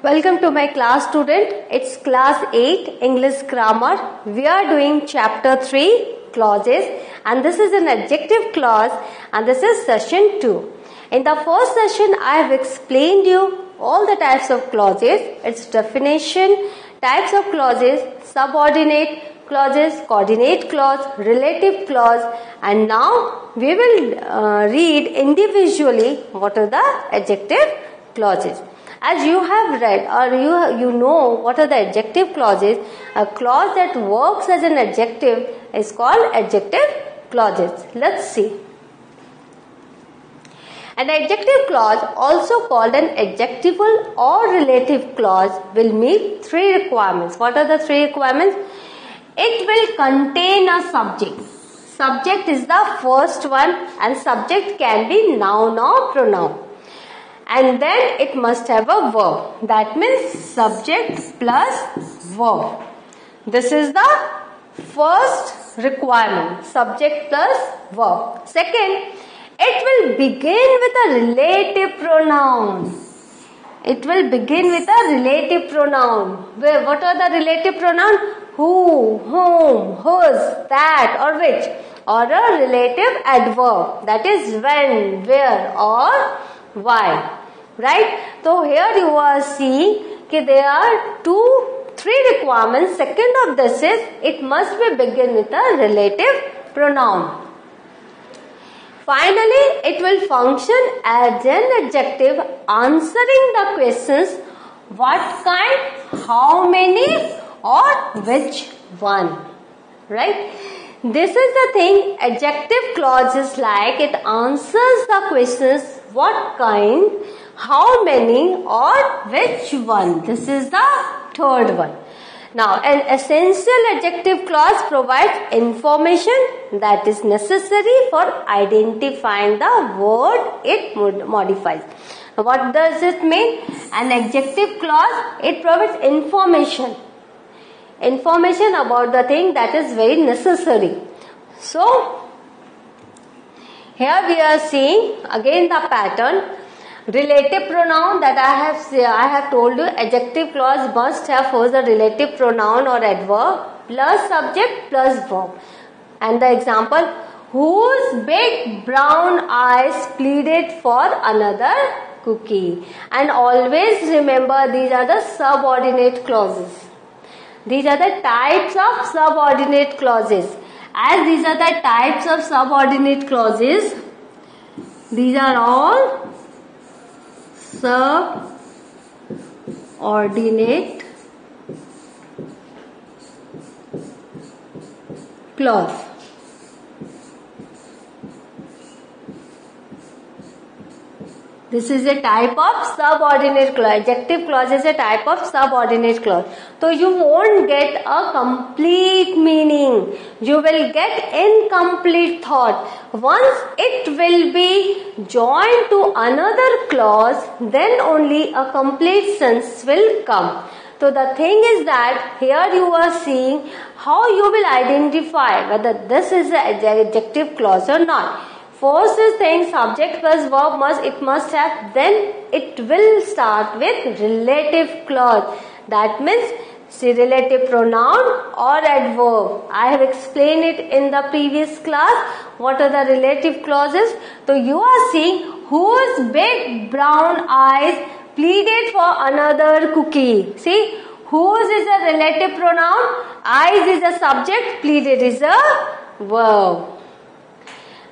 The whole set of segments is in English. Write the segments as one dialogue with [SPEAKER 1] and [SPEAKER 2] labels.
[SPEAKER 1] Welcome to my class student. It's class 8 English grammar. We are doing chapter 3 clauses and this is an adjective clause and this is session 2. In the first session I have explained you all the types of clauses, its definition, types of clauses, subordinate clauses, coordinate clause, relative clause, and now we will read individually what are the adjective clauses. As you have read or you know what are the adjective clauses, a clause that works as an adjective is called adjective clauses. Let's see. An adjective clause, also called an adjectival or relative clause, will meet three requirements. What are the three requirements? It will contain a subject. Subject is the first one and subject can be noun or pronoun. And then it must have a verb. That means subject plus verb. This is the first requirement. Subject plus verb. Second, it will begin with a relative pronoun. It will begin with a relative pronoun. What are the relative pronouns? Who, whom, whose, that or which. Or a relative adverb. That is when, where or why. Right? So here you are seeing that there are three requirements. Second of this is it must be begin with a relative pronoun. Finally, it will function as an adjective answering the questions what kind, how many or which one. Right? This is the thing, adjective clause is like it answers the questions what kind, how many or which one. This is the third one. Now, an essential adjective clause provides information that is necessary for identifying the word it modifies. Now, what does it mean? An adjective clause, it provides information. Information about the thing that is very necessary. So, here we are seeing again the pattern. Relative pronoun that I have told you, adjective clause must have first the relative pronoun or adverb plus subject plus verb. And the example, whose big brown eyes pleaded for another cookie. And always remember these are the subordinate clauses. These are the types of subordinate clauses. As these are the types of subordinate clauses, these are all subordinate clause. This is a type of subordinate clause. Adjective clause is a type of subordinate clause. So you won't get a complete meaning. You will get incomplete thought. Once it will be joined to another clause, then only a complete sense will come. So the thing is that here you are seeing how you will identify whether this is an adjective clause or not. First is saying subject plus verb must have, then it will start with relative clause. That means relative pronoun or adverb. I have explained it in the previous class. What are the relative clauses? So you are seeing whose big brown eyes pleaded for another cookie. See, whose is a relative pronoun, eyes is a subject, pleaded is a verb.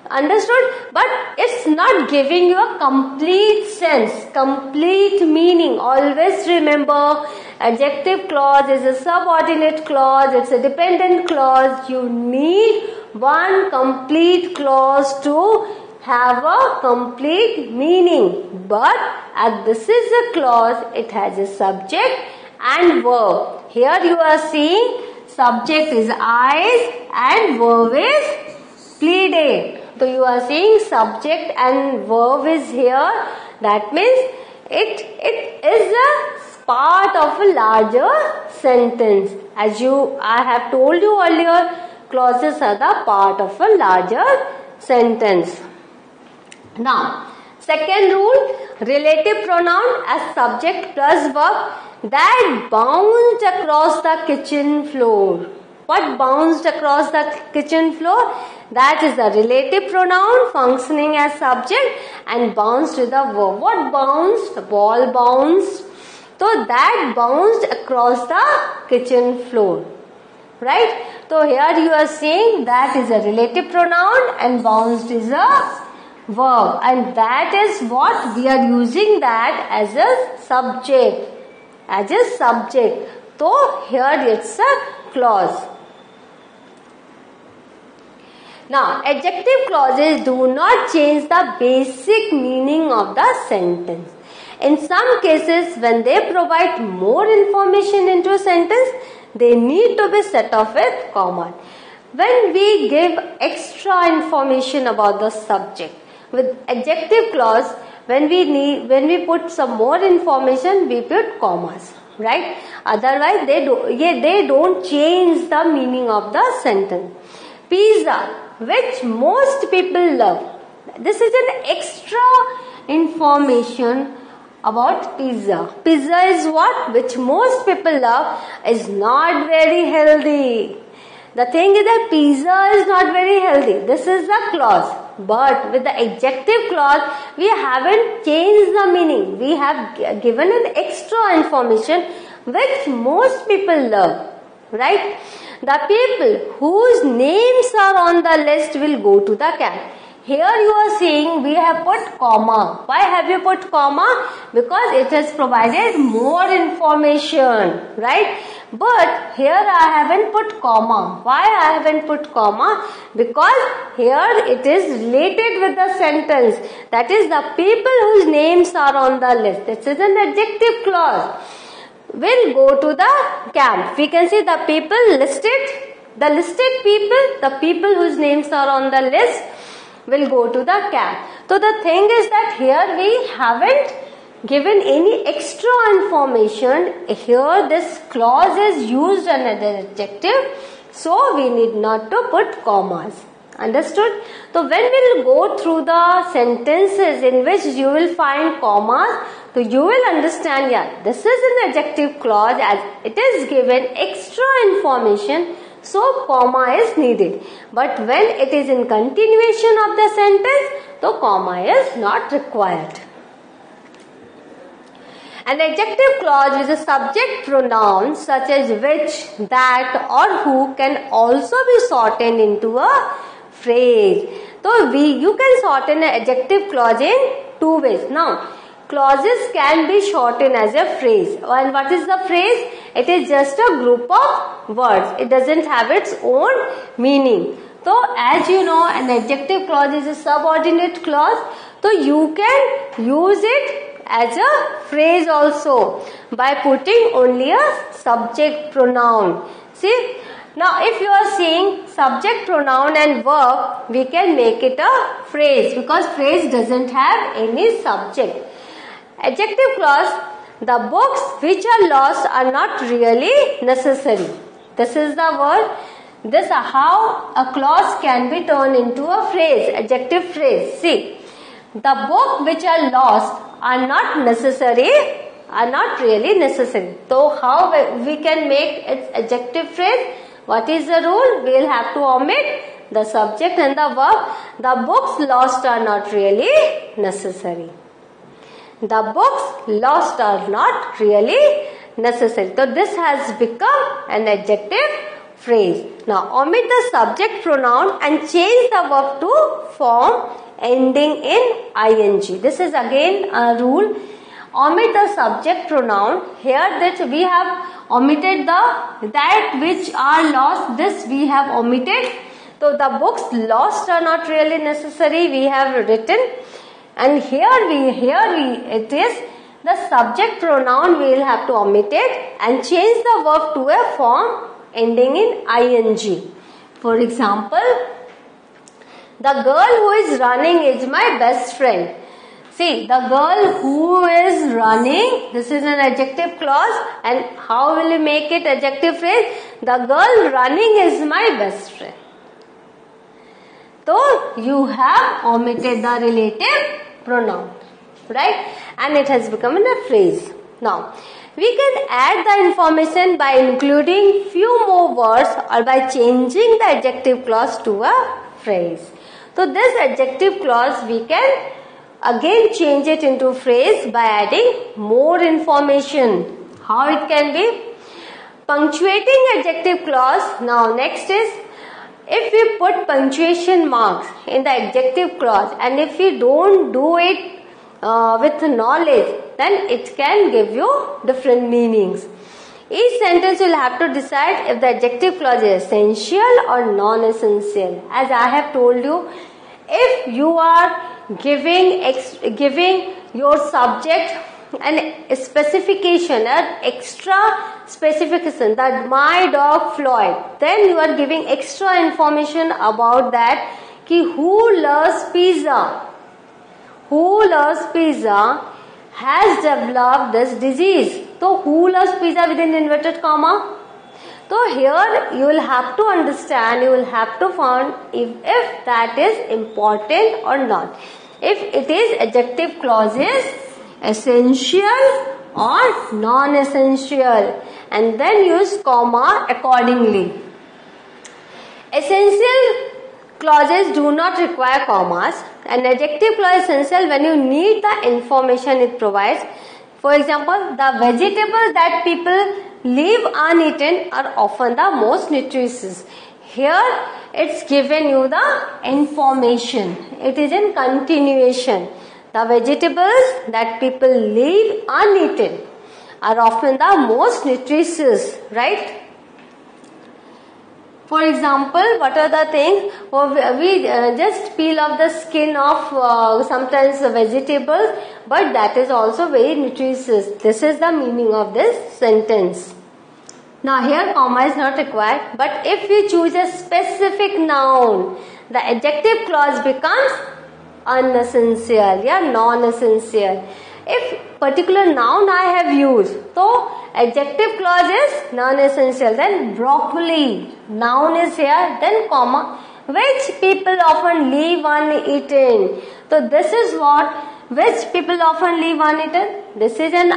[SPEAKER 1] Understood? But it's not giving you a complete sense, complete meaning. Always remember, adjective clause is a subordinate clause, it's a dependent clause. You need one complete clause to have a complete meaning. But as this is a clause, it has a subject and verb. Here you are seeing subject is eyes and verb is pleaded. So you are seeing subject and verb is here. That means it is a part of a larger sentence. As I have told you earlier, clauses are the part of a larger sentence. Now, second rule, relative pronoun as subject plus verb that bounced across the kitchen floor. What bounced across the kitchen floor? That is a relative pronoun functioning as subject and bounced with a verb. What bounced? The ball bounced. So that bounced across the kitchen floor. Right? So here you are saying that is a relative pronoun and bounced is a verb. And that is what we are using that as a subject. As a subject. So here it's a clause. Now, adjective clauses do not change the basic meaning of the sentence. In some cases, when they provide more information into a sentence, they need to be set off with comma. When we give extra information about the subject, with adjective clause, when we put some more information, we put commas, right? Otherwise, they don't change the meaning of the sentence. Pizza, which most people love. This is an extra information about pizza. Pizza is what? Which most people love, is not very healthy. The thing is that pizza is not very healthy. This is the clause. But with the adjective clause, we haven't changed the meaning. We have given an extra information which most people love. Right? The people whose names are on the list will go to the camp. Here you are saying we have put comma. Why have you put comma? Because it has provided more information, right? But here I haven't put comma. Why I haven't put comma? Because here it is related with the sentence. That is the people whose names are on the list. This is an adjective clause. Will go to the camp. We can see the people listed. The listed people, the people whose names are on the list will go to the camp. So the thing is that here we haven't given any extra information. Here this clause is used as an adjective. So we need not to put commas. Understood? So when we will go through the sentences in which you will find commas, so you will understand, yeah, this is an adjective clause as it is given extra information, so comma is needed. But when it is in continuation of the sentence, so comma is not required. An adjective clause with a subject pronoun such as which, that or who can also be shortened into a phrase. So you can shorten an adjective clause in two ways. Now, clauses can be shortened as a phrase. And what is the phrase? It is just a group of words. It doesn't have its own meaning. So as you know, an adjective clause is a subordinate clause. So you can use it as a phrase also by putting only a subject pronoun. See? Now, if you are saying subject, pronoun and verb, we can make it a phrase because phrase doesn't have any subject. Adjective clause, the books which are lost are not really necessary. This is the word. This is how a clause can be turned into a phrase, adjective phrase. See, the book which are lost are not necessary, are not really necessary. So, how we can make its adjective phrase? What is the rule? We will have to omit the subject and the verb. The books lost are not really necessary. The books lost are not really necessary. So this has become an adjective phrase. Now omit the subject pronoun and change the verb to form ending in ing. This is again a rule. Omit the subject pronoun. Here that we have omitted that which are lost. This we have omitted. So the books lost are not really necessary. We have written, and here it is the subject pronoun. We will have to omit it and change the verb to a form ending in ing. For example, the girl who is running is my best friend. See, the girl who is running, this is an adjective clause, and how will you make it adjective phrase? The girl running is my best friend. So, you have omitted the relative pronoun. right? And it has become a phrase. Now, we can add the information by including few more words or by changing the adjective clause to a phrase. So this adjective clause we can again change it into phrase by adding more information. How it can be? Punctuating adjective clause. Now next is, if we put punctuation marks in the adjective clause and if we don't do it with knowledge, then it can give you different meanings. Each sentence will have to decide if the adjective clause is essential or non-essential. As I have told you, if you are giving your subject an specification, an extra specification, that my dog Floyd, then you are giving extra information about that, ki who loves pizza? Who loves pizza has developed this disease. So who loves pizza within inverted comma? So here you will have to understand, you will have to find if that is important or not. If it is adjective clauses essential or non-essential, and then use comma accordingly. Essential clauses do not require commas. An adjective clause is essential when you need the information it provides. For example, the vegetables that people leave uneaten are often the most nutritious. Here it's given you the information. It is in continuation. The vegetables that people leave uneaten are often the most nutritious, right? For example, what are the things? We just peel off the skin of sometimes vegetables, but that is also very nutritious. This is the meaning of this sentence. Now here comma is not required, but if we choose a specific noun, the adjective clause becomes unessential, non-essential. If particular noun I have used, so adjective clause is non-essential. Then broccoli, noun is here, then comma, which people often leave uneaten. So this is what, which people often leave uneaten. This is an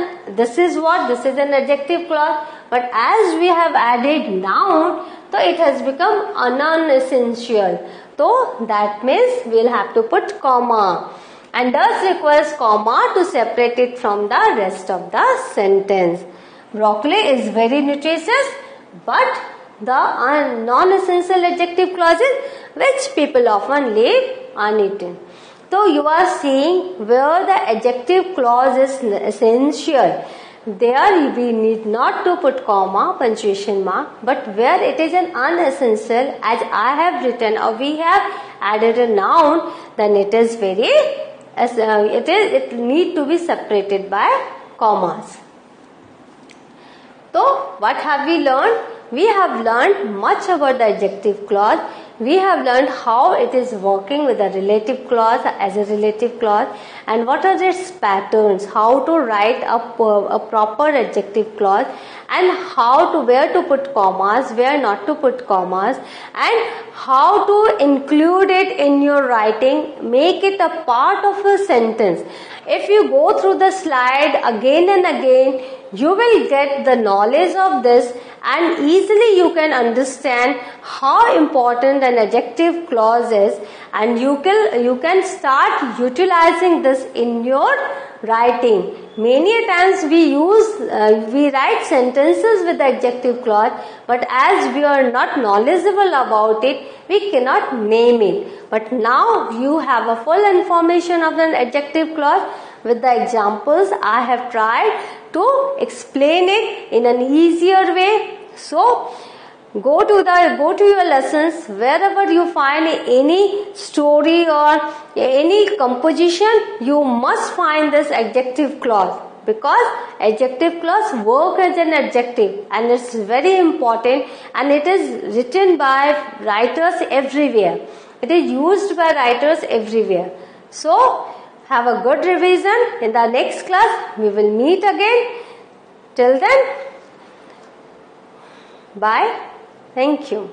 [SPEAKER 1] adjective clause. But as we have added noun, so it has become a non-essential. So that means we will have to put comma, and thus requires comma to separate it from the rest of the sentence. Broccoli is very nutritious, but the non-essential adjective clauses which people often leave uneaten. So you are seeing where the adjective clause is essential. There we need not to put comma, punctuation mark, but where it is an unessential, as I have written or we have added a noun, then it is very it need to be separated by commas. So what have we learned? We have learned much about the adjective clause. We have learned how it is working with a relative clause as a relative clause, and what are its patterns, how to write a proper adjective clause, and where to put commas, where not to put commas, and how to include it in your writing, make it a part of a sentence. If you go through the slide again and again, you will get the knowledge of this, and easily you can understand how important an adjective clause is, and you can start utilizing this in your writing. Many times we write sentences with the adjective clause, but as we are not knowledgeable about it, we cannot name it. But now you have a full information of an adjective clause. With the examples, I have tried to explain it in an easier way. So go to your lessons, wherever you find any story or any composition, you must find this adjective clause, because adjective clause work as an adjective, and it's very important, and it is written by writers everywhere. It is used by writers everywhere. So have a good revision. In the next class we will meet again. Till then, bye. Thank you.